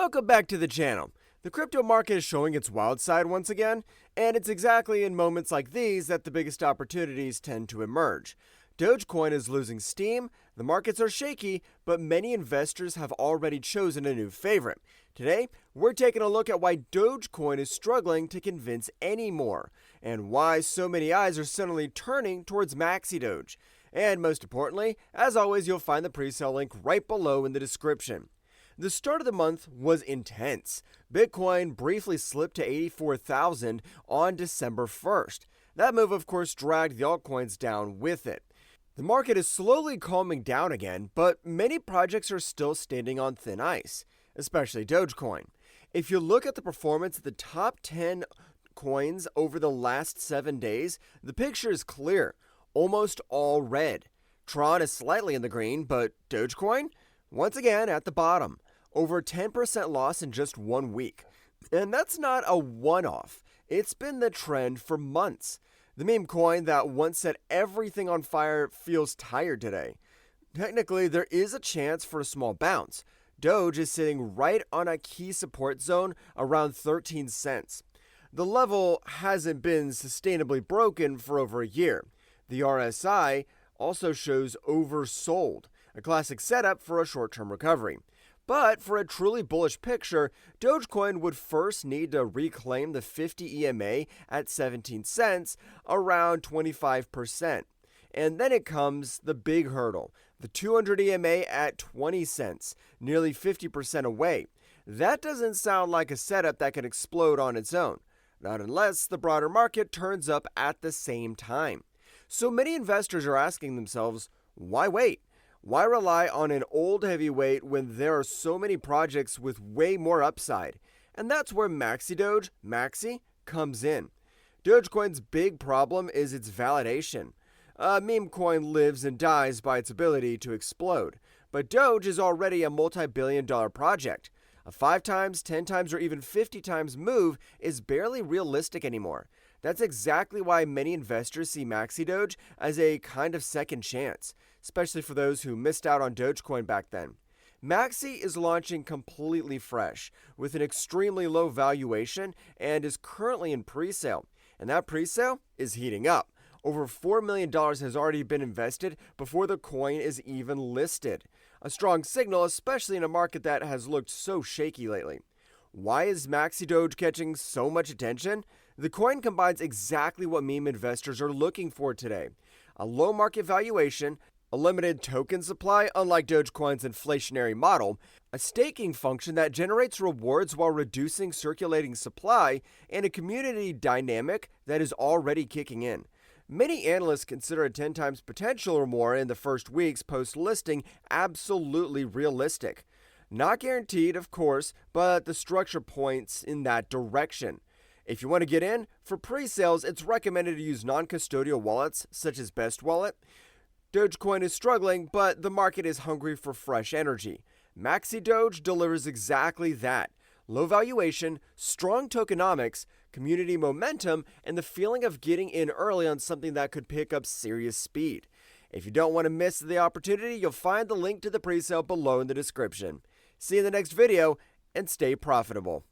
Welcome back to the channel. The crypto market is showing its wild side once again, and it's exactly in moments like these that the biggest opportunities tend to emerge. Dogecoin is losing steam, the markets are shaky, but many investors have already chosen a new favorite. Today, we're taking a look at why Dogecoin is struggling to convince any more, and why so many eyes are suddenly turning towards MaxiDoge. And most importantly, as always, you'll find the pre-sale link right below in the description. The start of the month was intense. Bitcoin briefly slipped to 84,000 on December 1st. That move, of course, dragged the altcoins down with it. The market is slowly calming down again, but many projects are still standing on thin ice, especially Dogecoin. If you look at the performance of the top 10 coins over the last 7 days, the picture is clear, almost all red. Tron is slightly in the green, but Dogecoin, once again at the bottom. Over 10% loss in just 1 week. And that's not a one-off. It's been the trend for months. The meme coin that once set everything on fire feels tired today. Technically, there is a chance for a small bounce. Doge is sitting right on a key support zone around 13 cents. The level hasn't been sustainably broken for over a year. The RSI also shows oversold, a classic setup for a short-term recovery. But for a truly bullish picture, Dogecoin would first need to reclaim the 50 EMA at 17 cents, around 25%. And then it comes the big hurdle, the 200 EMA at 20 cents, nearly 50% away. That doesn't sound like a setup that can explode on its own, not unless the broader market turns up at the same time. So many investors are asking themselves, why wait? Why rely on an old heavyweight when there are so many projects with way more upside? And that's where MaxiDoge, Maxi, comes in. Dogecoin's big problem is its validation. A meme coin lives and dies by its ability to explode. But Doge is already a multi-billion-dollar project. A 5 times, 10 times, or even 50 times move is barely realistic anymore. That's exactly why many investors see MaxiDoge as a kind of second chance, especially for those who missed out on Dogecoin back then. Maxi is launching completely fresh, with an extremely low valuation, and is currently in pre-sale. And that pre-sale is heating up. Over $4 million has already been invested before the coin is even listed. A strong signal, especially in a market that has looked so shaky lately. Why is MaxiDoge catching so much attention? The coin combines exactly what meme investors are looking for today. A low market valuation, a limited token supply unlike Dogecoin's inflationary model, a staking function that generates rewards while reducing circulating supply, and a community dynamic that is already kicking in. Many analysts consider a 10 times potential or more in the first weeks post-listing absolutely realistic. Not guaranteed, of course, but the structure points in that direction. If you want to get in, for pre-sales, it's recommended to use non-custodial wallets such as Best Wallet. Dogecoin is struggling, but the market is hungry for fresh energy. MaxiDoge delivers exactly that. Low valuation, strong tokenomics, community momentum, and the feeling of getting in early on something that could pick up serious speed. If you don't want to miss the opportunity, you'll find the link to the pre-sale below in the description. See you in the next video, and stay profitable.